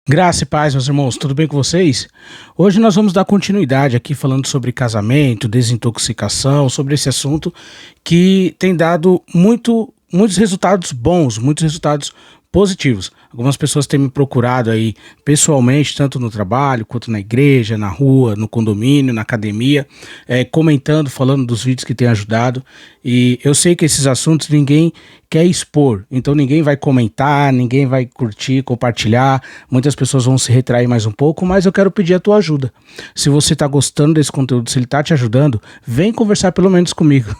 Graça e paz, meus irmãos, tudo bem com vocês? Hoje nós vamos dar continuidade aqui falando sobre casamento, desintoxicação, sobre esse assunto que tem dado muitos resultados bons, muitos resultados positivos. Algumas pessoas têm me procurado aí pessoalmente, tanto no trabalho, quanto na igreja, na rua, no condomínio, na academia, comentando, falando dos vídeos que têm ajudado. E eu sei que esses assuntos ninguém quer expor, então ninguém vai comentar, ninguém vai curtir, compartilhar. Muitas pessoas vão se retrair mais um pouco, mas eu quero pedir a tua ajuda. Se você está gostando desse conteúdo, se ele está te ajudando, vem conversar pelo menos comigo.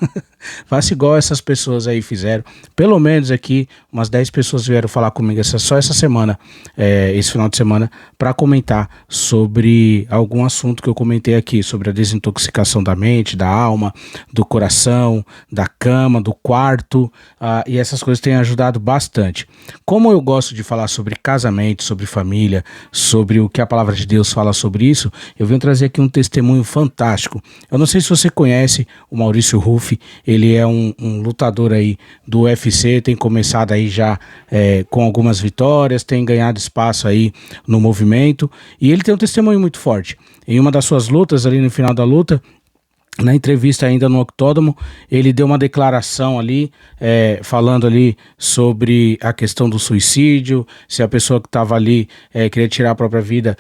Faça igual essas pessoas aí fizeram. Pelo menos aqui, umas 10 pessoas vieram falar comigo só essa semana, esse final de semana, para comentar sobre algum assunto que eu comentei aqui, sobre a desintoxicação da mente, da alma, do coração, da cama, do quarto, e essas coisas têm ajudado bastante. Como eu gosto de falar sobre casamento, sobre família, sobre o que a palavra de Deus fala sobre isso, eu venho trazer aqui um testemunho fantástico. Eu não sei se você conhece o Maurício Ruff, ele é um lutador aí do UFC, tem começado aí já com algumas vitórias, tem ganhado espaço aí no movimento, e ele tem um testemunho muito forte. Em uma das suas lutas, ali no final da luta, na entrevista ainda no octódromo, ele deu uma declaração ali, falando ali sobre a questão do suicídio, se a pessoa que estava ali queria tirar a própria vida,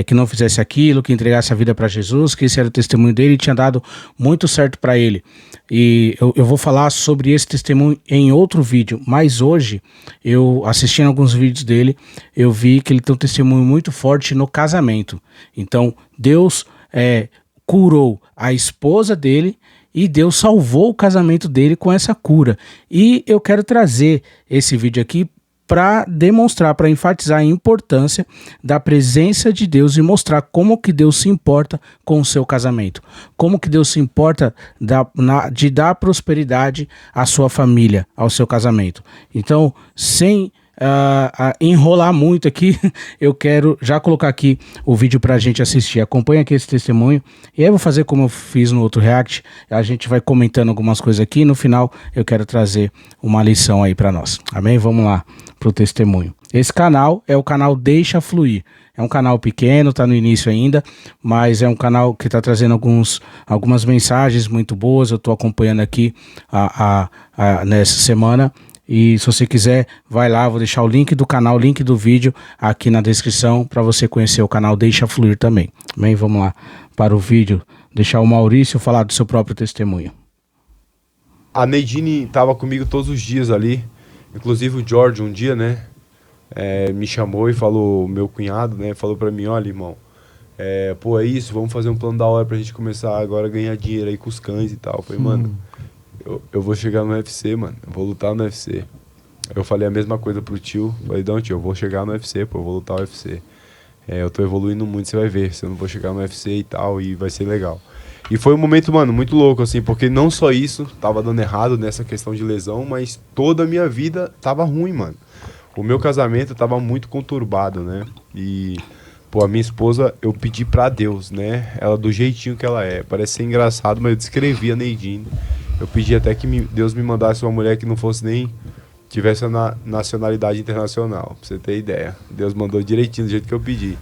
que não fizesse aquilo, que entregasse a vida para Jesus, que esse era o testemunho dele e tinha dado muito certo para ele. E eu vou falar sobre esse testemunho em outro vídeo, mas hoje, eu assistindo alguns vídeos dele, eu vi que ele tem um testemunho muito forte no casamento. Então, Deus curou a esposa dele e Deus salvou o casamento dele com essa cura. E eu quero trazer esse vídeo aqui para demonstrar, para enfatizar a importância da presença de Deus e mostrar como que Deus se importa com o seu casamento, como que Deus se importa de dar prosperidade à sua família, ao seu casamento. Então, sem enrolar muito aqui, eu quero já colocar aqui o vídeo pra gente assistir. Acompanha aqui esse testemunho e aí eu vou fazer como eu fiz no outro react, a gente vai comentando algumas coisas aqui e no final eu quero trazer uma lição aí pra nós, amém? Vamos lá pro testemunho. Esse canal é o canal Deixa Fluir. É um canal pequeno, tá no início ainda, mas é um canal que tá trazendo algumas mensagens muito boas. Eu tô acompanhando aqui nessa semana. E se você quiser, vai lá, vou deixar o link do canal, o link do vídeo aqui na descrição para você conhecer o canal Deixa Fluir também. Bem, vamos lá para o vídeo, deixar o Maurício falar do seu próprio testemunho. A Neidine tava comigo todos os dias ali, inclusive o George um dia, né, me chamou e falou, meu cunhado, né, falou para mim, olha irmão, pô, é isso, vamos fazer um plano da hora pra gente começar agora a ganhar dinheiro aí com os cães e tal. Eu falei, mano, eu vou chegar no UFC, mano. Eu vou lutar no UFC. Eu falei a mesma coisa pro tio. Falei, não, tio, eu vou chegar no UFC, pô. Eu vou lutar no UFC. Eu tô evoluindo muito, você vai ver. Se eu não vou chegar no UFC e tal, e vai ser legal. E foi um momento, mano, muito louco, assim, porque não só isso tava dando errado nessa questão de lesão, mas toda a minha vida tava ruim, mano. O meu casamento tava muito conturbado, né? E, pô, a minha esposa, eu pedi pra Deus, né? Ela do jeitinho que ela é. Parece ser engraçado, mas eu descrevi a Neidine. Eu pedi até que Deus me mandasse uma mulher que não fosse nem... tivesse a nacionalidade internacional, pra você ter ideia. Deus mandou direitinho do jeito que eu pedi.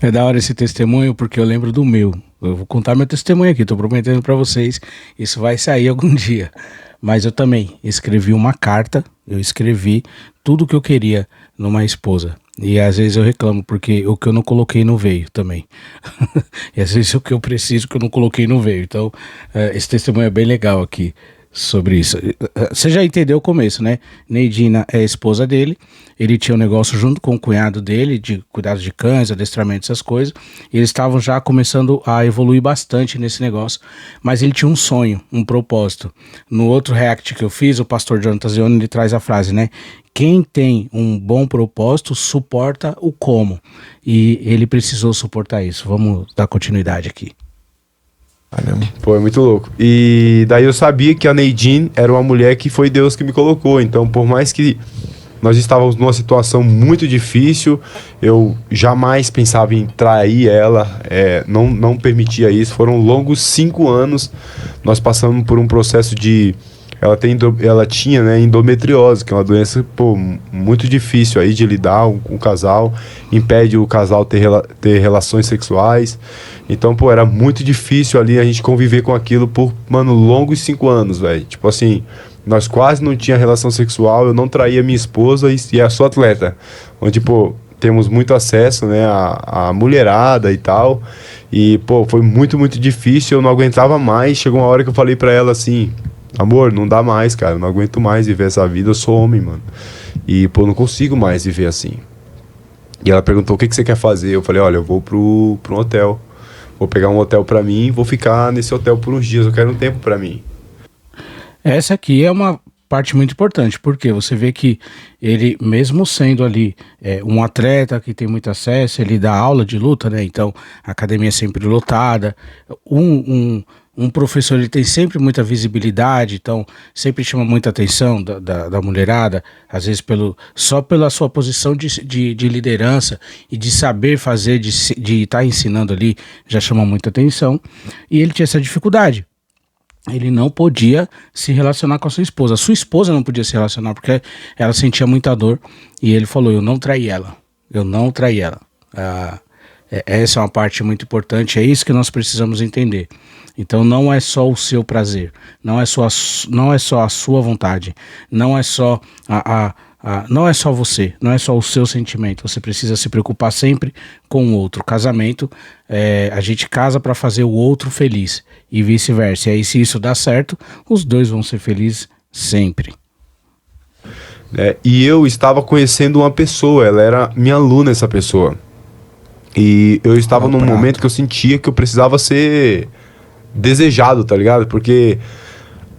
É da hora esse testemunho porque eu lembro do meu. Eu vou contar meu testemunho aqui, tô prometendo pra vocês. Isso vai sair algum dia. Mas eu também escrevi uma carta, eu escrevi tudo o que eu queria numa esposa. E às vezes eu reclamo, porque o que eu não coloquei não veio também. E às vezes o que eu preciso que eu não coloquei não veio. Então, esse testemunho é bem legal aqui sobre isso. Você já entendeu o começo, né? Neidina é a esposa dele. Ele tinha um negócio junto com o cunhado dele, de cuidado de cães, adestramento, essas coisas. E eles estavam já começando a evoluir bastante nesse negócio. Mas ele tinha um sonho, um propósito. No outro react que eu fiz, o pastor Jonathan Zione, ele traz a frase, né? Quem tem um bom propósito suporta o como. E ele precisou suportar isso. Vamos dar continuidade aqui. Pô, é muito louco. E daí eu sabia que a Neidine era uma mulher que foi Deus que me colocou. Então, por mais que nós estávamos numa situação muito difícil, eu jamais pensava em trair ela, não permitia isso. Foram longos 5 anos, nós passamos por um processo de ela tinha, né, endometriose, que é uma doença, pô, muito difícil aí de lidar com o casal, impede o casal ter relações sexuais. Então, pô, era muito difícil ali a gente conviver com aquilo por, mano, longos 5 anos, velho. Tipo assim, nós quase não tinha relação sexual, eu não traía minha esposa e sou atleta. Onde, pô, temos muito acesso, né, à mulherada e tal. E, pô, foi muito, muito difícil, eu não aguentava mais. Chegou uma hora que eu falei pra ela assim: amor, não dá mais, cara, eu não aguento mais viver essa vida, eu sou homem, mano. E, pô, não consigo mais viver assim. E ela perguntou: o que você quer fazer? Eu falei: olha, eu vou pro um hotel. Vou pegar um hotel pra mim e vou ficar nesse hotel por uns dias, eu quero um tempo pra mim. Essa aqui é uma parte muito importante, porque você vê que ele, mesmo sendo ali um atleta que tem muito acesso, ele dá aula de luta, né? Então a academia é sempre lotada. Um professor, ele tem sempre muita visibilidade, então sempre chama muita atenção da mulherada, às vezes só pela sua posição de liderança e de saber fazer, de estar ensinando ali, já chama muita atenção. E ele tinha essa dificuldade. Ele não podia se relacionar com a sua esposa não podia se relacionar porque ela sentia muita dor, e ele falou: eu não traí ela, eu não traí ela. Essa é uma parte muito importante, é isso que nós precisamos entender. Então não é só o seu prazer, não é só a sua vontade, não é só não é só você, não é só o seu sentimento. Você precisa se preocupar sempre com o outro. Casamento, a gente casa para fazer o outro feliz e vice-versa. E aí, se isso dá certo, os dois vão ser felizes sempre. E eu estava conhecendo uma pessoa, ela era minha aluna, essa pessoa. E eu estava num momento que eu sentia que eu precisava ser desejado, tá ligado? Porque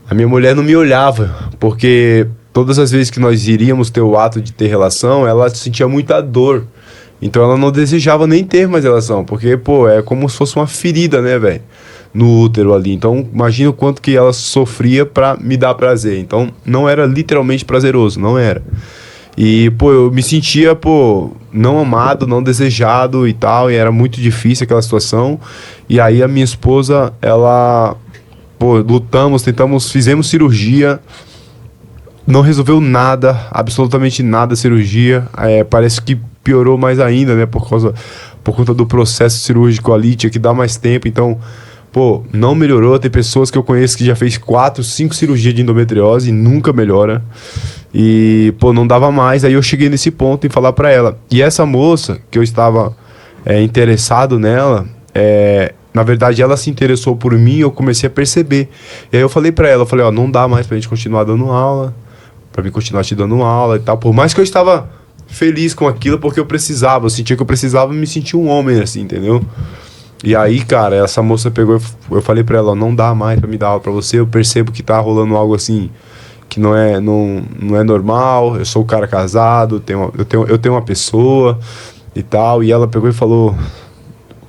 a minha mulher não me olhava, porque todas as vezes que nós iríamos ter o ato de ter relação, ela sentia muita dor. Então ela não desejava nem ter mais relação, porque, pô, é como se fosse uma ferida, né, velho? No útero ali. Então, imagina o quanto que ela sofria pra me dar prazer. Então, não era literalmente prazeroso, não era. E, pô, eu me sentia, pô, não amado, não desejado e tal, e era muito difícil aquela situação. E aí a minha esposa, ela, pô, tentamos, fizemos cirurgia, não resolveu nada, absolutamente nada a cirurgia. Parece que piorou mais ainda, né, por conta do processo cirúrgico ali, tinha que dar mais tempo. Então, pô, não melhorou. Tem pessoas que eu conheço que já fez 4, 5 cirurgias de endometriose e nunca melhora. E, pô, não dava mais. Aí eu cheguei nesse ponto em falar pra ela. E essa moça, que eu estava interessado nela, na verdade ela se interessou por mim, eu comecei a perceber. E aí eu falei pra ela, ó, não dá mais pra gente continuar dando aula, pra mim continuar te dando aula e tal. Por mais que eu estava feliz com aquilo, porque eu sentia que eu precisava me sentir um homem, assim, entendeu? E aí, cara, essa moça pegou, eu falei pra ela: ó, não dá mais pra me dar aula pra você, eu percebo que tá rolando algo assim que não é normal, eu sou um cara casado, eu tenho uma pessoa e tal. E ela pegou e falou,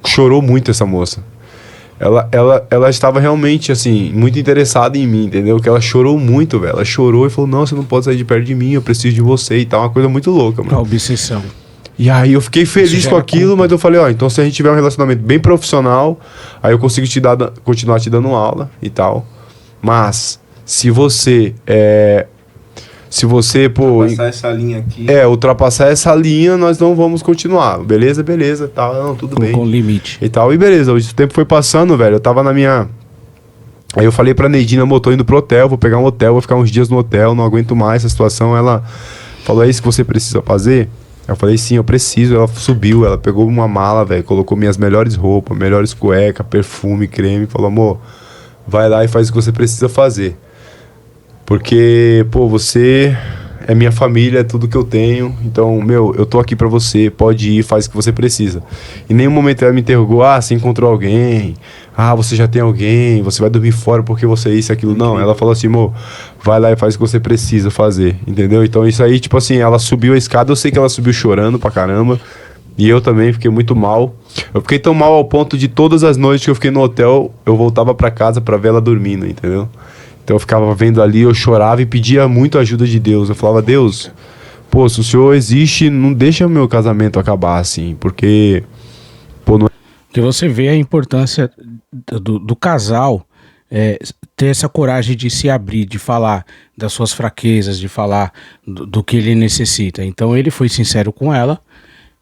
chorou muito essa moça. Ela estava realmente, assim, muito interessada em mim, entendeu? Que ela chorou muito, velho. Ela chorou e falou: não, você não pode sair de perto de mim, eu preciso de você e tal. Uma coisa muito louca, mano. A obsessão. E aí eu fiquei feliz com aquilo, mas eu falei: ó, então se a gente tiver um relacionamento bem profissional, aí eu consigo continuar te dando aula e tal. Mas se você pô, ultrapassar essa linha aqui. Ultrapassar essa linha, nós não vamos continuar. Beleza, tal, não, tudo bem. Com limite. E tal, e beleza. O tempo foi passando, velho. Eu tava na minha. Aí eu falei pra Neidina: eu tô indo pro hotel, vou pegar um hotel, vou ficar uns dias no hotel, não aguento mais essa situação. Ela falou: é isso que você precisa fazer? Eu falei: sim, eu preciso. Ela subiu, ela pegou uma mala, velho, colocou minhas melhores roupas, melhores cuecas, perfume, creme, falou: amor, vai lá e faz o que você precisa fazer. Porque, pô, você é minha família, é tudo que eu tenho. Então, meu, eu tô aqui pra você, pode ir, faz o que você precisa. Em nenhum momento ela me interrogou: ah, você encontrou alguém? Ah, você já tem alguém? Você vai dormir fora porque você é isso e aquilo? Não, ela falou assim: amor, vai lá e faz o que você precisa fazer, entendeu? Então isso aí, tipo assim, ela subiu a escada, eu sei que ela subiu chorando pra caramba. E eu também fiquei muito mal. Eu fiquei tão mal ao ponto de todas as noites que eu fiquei no hotel, eu voltava pra casa pra ver ela dormindo, entendeu? Então eu ficava vendo ali, eu chorava e pedia muito a ajuda de Deus. Eu falava: Deus, pô, se o Senhor existe, não deixa o meu casamento acabar assim, porque, pô, não... Porque você vê a importância do casal ter essa coragem de se abrir, de falar das suas fraquezas, de falar do que ele necessita. Então ele foi sincero com ela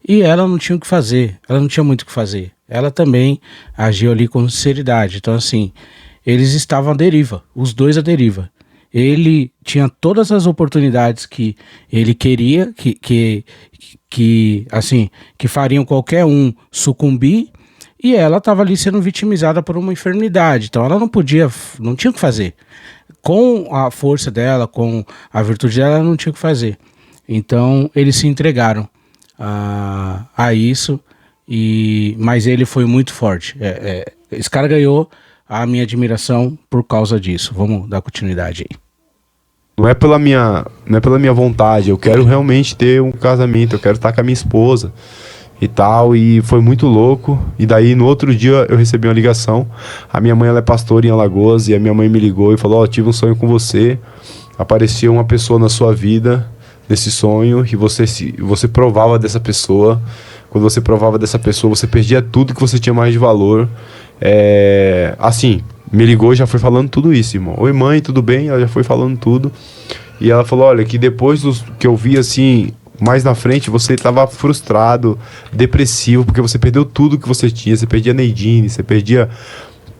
e ela não tinha o que fazer, ela não tinha muito o que fazer. Ela também agiu ali com sinceridade. Então assim, eles estavam à deriva, os dois à deriva. Ele tinha todas as oportunidades que ele queria, que fariam qualquer um sucumbir, e ela estava ali sendo vitimizada por uma enfermidade. Então ela não tinha o que fazer. Com a força dela, com a virtude dela, ela não tinha o que fazer. Então eles se entregaram a isso, mas ele foi muito forte. Esse cara ganhou a minha admiração por causa disso. Vamos dar continuidade aí. Não é pela minha vontade, eu quero realmente ter um casamento, eu quero estar com a minha esposa e tal, e foi muito louco. E daí no outro dia eu recebi uma ligação. A minha mãe, ela é pastora em Alagoas, e a minha mãe me ligou e falou: tive um sonho com você, apareceu uma pessoa na sua vida nesse sonho, e você provava dessa pessoa. Quando você provava dessa pessoa, você perdia tudo que você tinha mais de valor. Assim, me ligou e já foi falando tudo isso, irmão. Oi, mãe, tudo bem? Ela já foi falando tudo. E ela falou: olha, que depois que eu vi, assim, mais na frente, você estava frustrado, depressivo, porque você perdeu tudo que você tinha. Você perdia Neidine, você perdia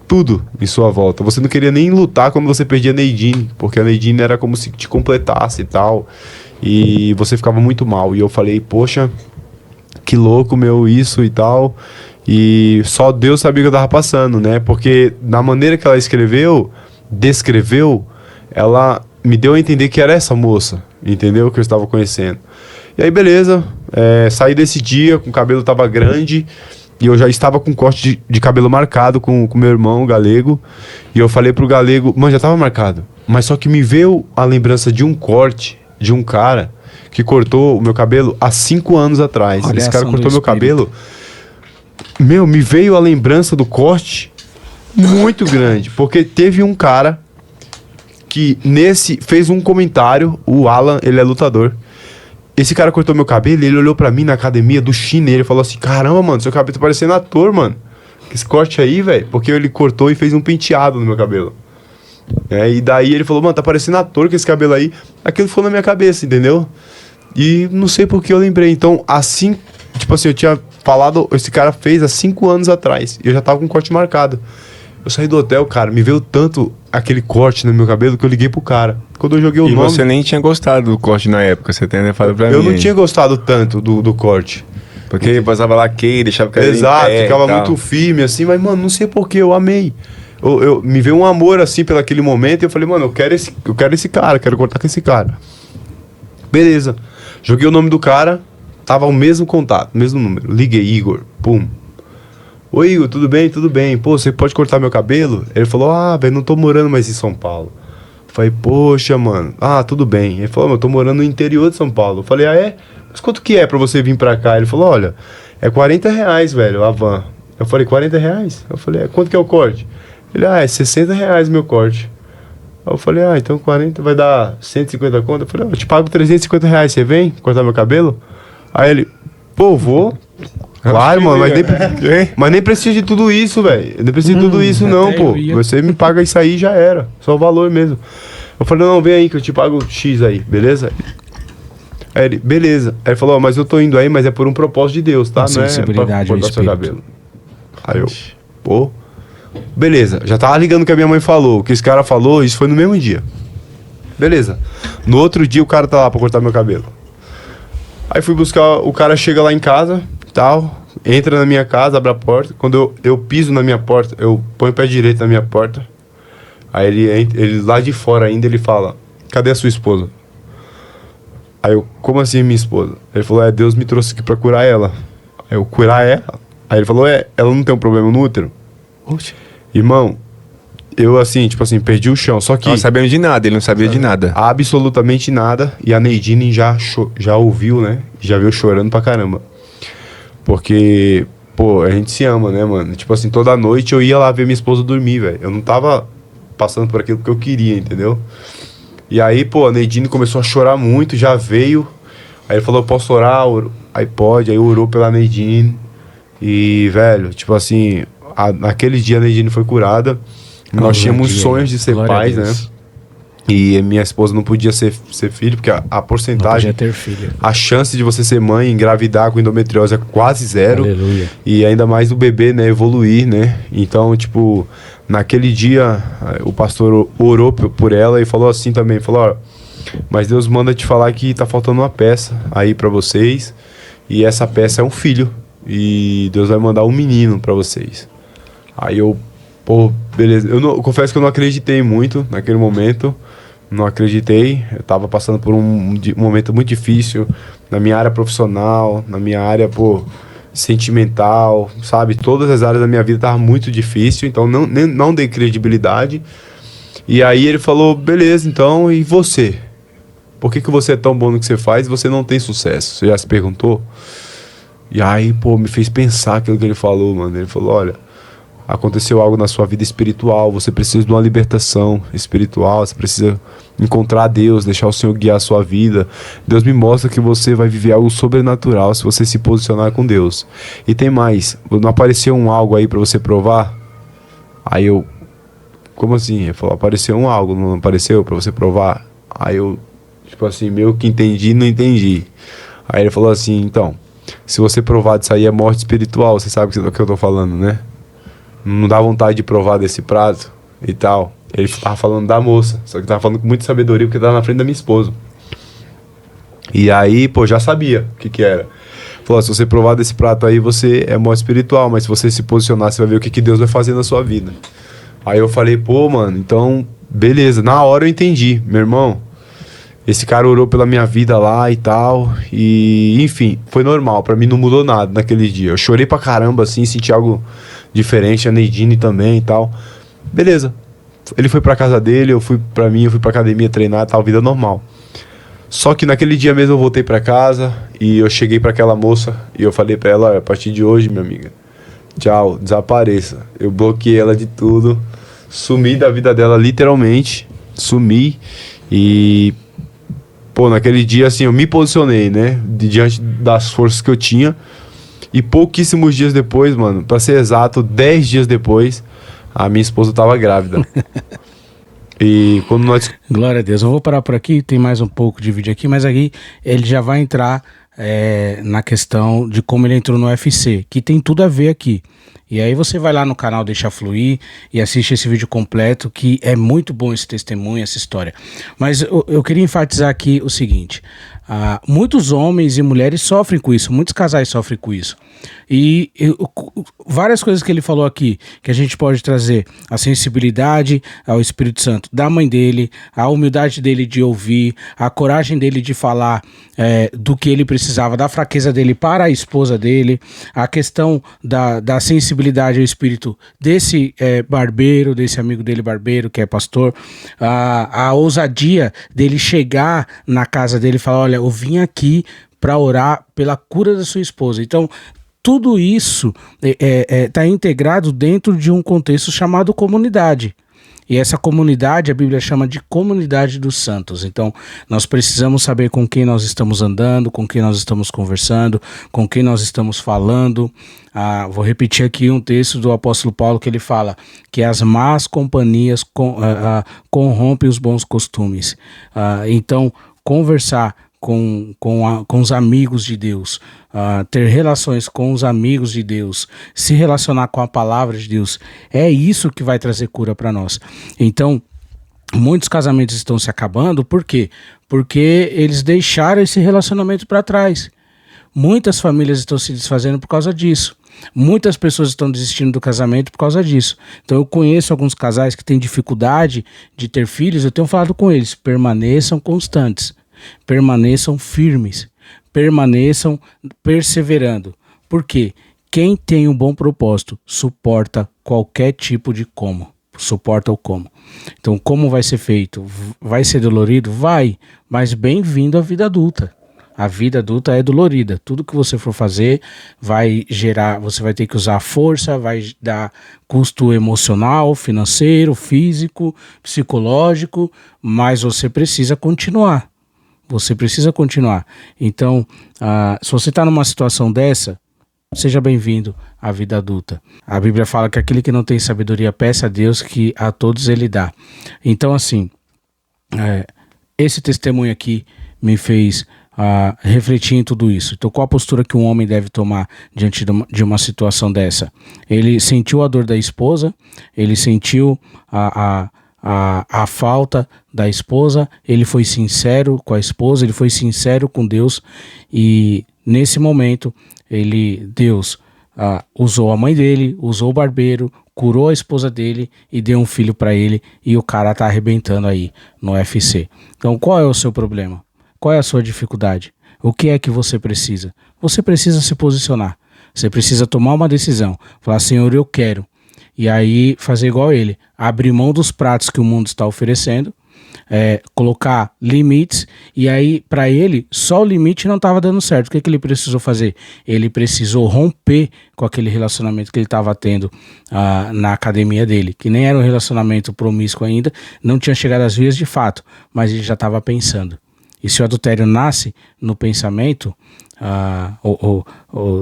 tudo em sua volta. Você não queria nem lutar quando você perdia Neidine, porque a Neidine era como se te completasse e tal. E você ficava muito mal. E eu falei: poxa, que louco, meu, isso e tal. E só Deus sabia o que eu tava passando, né? Porque da maneira que ela descreveu, ela me deu a entender que era essa moça, entendeu? Que eu estava conhecendo. E aí, beleza, saí desse dia, com o cabelo tava grande, e eu já estava com corte de cabelo marcado com meu irmão, o Galego. E eu falei pro Galego: mano, já tava marcado. Mas só que me veio a lembrança de um corte de um cara que cortou o meu cabelo há 5 anos atrás. Olha, esse cara cortou meu espírito. cabelo. Meu, me veio a lembrança do corte muito grande, porque teve um cara que fez um comentário, o Alan, ele é lutador. Esse cara cortou meu cabelo, ele olhou pra mim na academia do China e ele falou assim: caramba, mano, seu cabelo tá parecendo ator, mano. Esse corte aí, velho, porque ele cortou e fez um penteado no meu cabelo. E daí ele falou: mano, tá parecendo ator com esse cabelo aí. Aquilo ficou na minha cabeça, entendeu? E não sei por que eu lembrei. Então, assim, tipo assim, eu tinha falado, esse cara fez há 5 anos atrás. E eu já tava com um corte marcado. Eu saí do hotel, cara, me veio tanto aquele corte no meu cabelo que eu liguei pro cara. Quando eu joguei o nome... E você nem tinha gostado do corte na época, você tem falado pra mim. Eu não tinha gostado tanto do corte. Porque passava laqueire, deixava o cabelo Exato, em pé, ficava tal. muito firme assim, mas, mano, não sei porquê, eu amei. Me veio um amor, assim, pelo aquele momento, e eu falei: mano, eu quero esse cara, quero cortar com esse cara. Beleza. Joguei o nome do cara, tava o mesmo contato, mesmo número. Liguei: Igor, pum. Oi, Igor, tudo bem? Tudo bem. Pô, você pode cortar meu cabelo? Ele falou: velho, não tô morando mais em São Paulo. Eu falei: poxa, mano. Tudo bem. Ele falou: eu tô morando no interior de São Paulo. Eu falei: é? Mas quanto que é pra você vir pra cá? Ele falou: olha, é R$40, velho, a van. Eu falei: R$40? Eu falei: quanto que é o corte? Ele: é R$60 meu corte. Aí eu falei: então 40 vai dar 150 conto. Eu falei: eu te pago R$350, você vem cortar meu cabelo? Aí ele: pô, vou. Claro, mano, mas nem precisa de tudo isso, velho. Nem precisa de tudo isso, não, pô. Você me paga isso aí e já era. Só o valor mesmo. Eu falei: não, vem aí que eu te pago X aí, beleza? Aí ele: beleza. Aí ele falou: mas eu tô indo aí, mas é por um propósito de Deus, tá? Não é pra cortar seu cabelo. Aí eu: pô, beleza. Já tava ligando o que a minha mãe falou. O que esse cara falou, isso foi no mesmo dia. Beleza. No outro dia o cara tá lá pra cortar meu cabelo. Aí fui buscar, o cara chega lá em casa, tal, entra na minha casa, abre a porta. Quando eu piso na minha porta, eu ponho o pé direito na minha porta. Aí ele lá de fora ainda, ele fala: cadê a sua esposa? Aí eu: como assim minha esposa? Ele falou: Deus me trouxe aqui pra curar ela. Aí eu: curar ela? Aí ele falou: ela não tem um problema no útero? Oxe. Irmão, eu assim, tipo assim, perdi o chão. Só que... Não sabendo de nada, ele não sabia de nada. Absolutamente nada. E a Neidine já ouviu, né? Já veio chorando pra caramba. Porque, pô, a gente se ama, né, mano? Tipo assim, toda noite eu ia lá ver minha esposa dormir, velho. Eu não tava passando por aquilo que eu queria, entendeu? E aí, pô, a Neidine começou a chorar muito, já veio. Aí ele falou: eu posso orar? Aí pode. Aí orou pela Neidine. E, velho, tipo assim, naquele dia a Neidine foi curada. Nós tínhamos sonhos de ser pais, né? E minha esposa não podia ser filho, porque a porcentagem... Não podia ter filho. A chance de você ser mãe e engravidar com endometriose é quase zero. Aleluia. E ainda mais o bebê, né, evoluir, né? Então, tipo, naquele dia, o pastor orou por ela e falou assim também, falou, ó, mas Deus manda te falar que tá faltando uma peça aí pra vocês, e essa peça é um filho, e Deus vai mandar um menino pra vocês. Aí eu, pô, beleza. Eu confesso que eu não acreditei muito naquele momento. Não acreditei. Eu tava passando por um momento muito difícil na minha área profissional, na minha área, pô, sentimental, sabe? Todas as áreas da minha vida estavam muito difícil, então não dei credibilidade. E aí ele falou, beleza, então, e você? Por que você é tão bom no que você faz e você não tem sucesso? Você já se perguntou? E aí, pô, me fez pensar aquilo que ele falou, mano. Ele falou, olha, aconteceu algo na sua vida espiritual, você precisa de uma libertação espiritual, você precisa encontrar Deus, deixar o Senhor guiar a sua vida. Deus me mostra que você vai viver algo sobrenatural se você se posicionar com Deus. E tem mais, não apareceu algo aí pra você provar? Aí eu, como assim? Ele falou, apareceu algo, não apareceu pra você provar? Aí eu, tipo assim, meio que entendi, não entendi. Aí ele falou assim, então, se você provar disso aí é morte espiritual, você sabe do que eu tô falando, né? Não dá vontade de provar desse prato e tal. Ele tava falando da moça, só que tava falando com muita sabedoria porque tava na frente da minha esposa. E aí, pô, já sabia o que era. Falou, se você provar desse prato aí, você é morte espiritual, mas se você se posicionar, você vai ver o que Deus vai fazer na sua vida. Aí eu falei, pô, mano, então, beleza. Na hora eu entendi, meu irmão. Esse cara orou pela minha vida lá e tal. E, enfim, foi normal. Pra mim não mudou nada naquele dia. Eu chorei pra caramba, assim, senti algo diferente. A Neidine também e tal. Beleza. Ele foi pra casa dele, eu fui pra academia treinar e tal, vida normal. Só que naquele dia mesmo eu voltei pra casa e eu cheguei pra aquela moça e eu falei pra ela, a partir de hoje, minha amiga, tchau, desapareça. Eu bloqueei ela de tudo. Sumi da vida dela, literalmente. Sumi. E... pô, naquele dia, assim, eu me posicionei, né? Diante das forças que eu tinha. E pouquíssimos dias depois, mano, pra ser exato, 10 dias depois, a minha esposa tava grávida. E quando nós... Glória a Deus. Eu vou parar por aqui, tem mais um pouco de vídeo aqui, mas aqui ele já vai entrar na questão de como ele entrou no UFC, que tem tudo a ver aqui. E aí você vai lá no canal Deixa Fluir e assiste esse vídeo completo, que é muito bom esse testemunho, essa história. Mas eu queria enfatizar aqui o seguinte, muitos homens e mulheres sofrem com isso, muitos casais sofrem com isso. E várias coisas que ele falou aqui, que a gente pode trazer: a sensibilidade ao Espírito Santo da mãe dele, a humildade dele de ouvir, a coragem dele de falar do que ele precisava, da fraqueza dele para a esposa dele, a questão da sensibilidade ao Espírito desse barbeiro, desse amigo dele barbeiro, que é pastor, a ousadia dele chegar na casa dele e falar, olha, eu vim aqui para orar pela cura da sua esposa. Então, tudo isso está integrado dentro de um contexto chamado comunidade. E essa comunidade, a Bíblia chama de comunidade dos santos. Então, nós precisamos saber com quem nós estamos andando, com quem nós estamos conversando, com quem nós estamos falando. Vou repetir aqui um texto do apóstolo Paulo, que ele fala que as más companhias corrompem os bons costumes. Então, conversar com os amigos de Deus, ter relações com os amigos de Deus, se relacionar com a palavra de Deus, é isso que vai trazer cura para nós. Então, muitos casamentos estão se acabando, por quê? Porque eles deixaram esse relacionamento para trás. Muitas famílias estão se desfazendo por causa disso. Muitas pessoas estão desistindo do casamento por causa disso. Então eu conheço alguns casais que têm dificuldade de ter filhos, eu tenho falado com eles, permaneçam constantes. Permaneçam firmes, permaneçam perseverando. Por quê? Quem tem um bom propósito suporta qualquer tipo de como. Suporta o como. Então, como vai ser feito? Vai ser dolorido? Vai, mas bem-vindo à vida adulta. A vida adulta é dolorida. Tudo que você for fazer vai gerar, você vai ter que usar força, vai dar custo emocional, financeiro, físico, psicológico, mas você precisa continuar. Você precisa continuar. Então, se você está numa situação dessa, Seja bem-vindo à vida adulta. A Bíblia fala que aquele que não tem sabedoria peça a Deus, que a todos ele dá. Então, assim, esse testemunho aqui me fez refletir em tudo isso. Então, qual a postura que um homem deve tomar diante de uma situação dessa? Ele sentiu a dor da esposa, ele sentiu a falta da esposa, ele foi sincero com a esposa, ele foi sincero com Deus, e nesse momento Deus usou a mãe dele, usou o barbeiro, curou a esposa dele e deu um filho para ele, e o cara tá arrebentando aí no UFC. Então, qual é o seu problema? Qual é a sua dificuldade? O que é que você precisa? Você precisa se posicionar, você precisa tomar uma decisão, falar: Senhor, eu quero. E aí fazer igual ele, abrir mão dos pratos que o mundo está oferecendo, colocar limites, e aí para ele só o limite não estava dando certo. O que ele precisou fazer? Ele precisou romper com aquele relacionamento que ele estava tendo na academia dele, que nem era um relacionamento promíscuo ainda, não tinha chegado às vias de fato, mas ele já estava pensando. E se o adultério nasce no pensamento,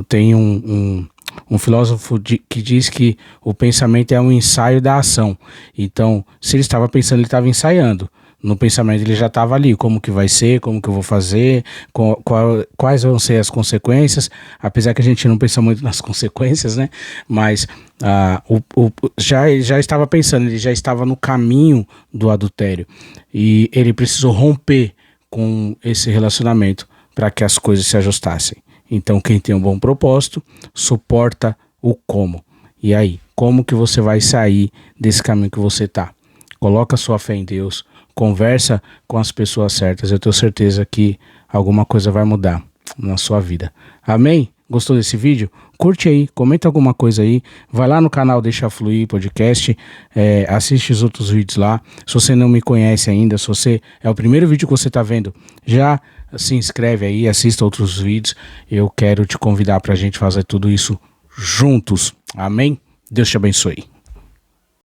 tem um filósofo que diz que o pensamento é um ensaio da ação. Então, se ele estava pensando, ele estava ensaiando. No pensamento ele já estava ali, como que vai ser, como que eu vou fazer, quais vão ser as consequências, apesar que a gente não pensa muito nas consequências, né? Mas já estava pensando, ele já estava no caminho do adultério. E ele precisou romper com esse relacionamento para que as coisas se ajustassem. Então, quem tem um bom propósito, suporta o como. E aí, como que você vai sair desse caminho que você está? Coloca sua fé em Deus, conversa com as pessoas certas. Eu tenho certeza que alguma coisa vai mudar na sua vida. Amém? Gostou desse vídeo? Curte aí, comenta alguma coisa aí, vai lá no canal Deixa Fluir Podcast, assiste os outros vídeos lá. Se você não me conhece ainda, se você é o primeiro vídeo que você está vendo, já se inscreve aí, assista outros vídeos. Eu quero te convidar para a gente fazer tudo isso juntos. Amém? Deus te abençoe.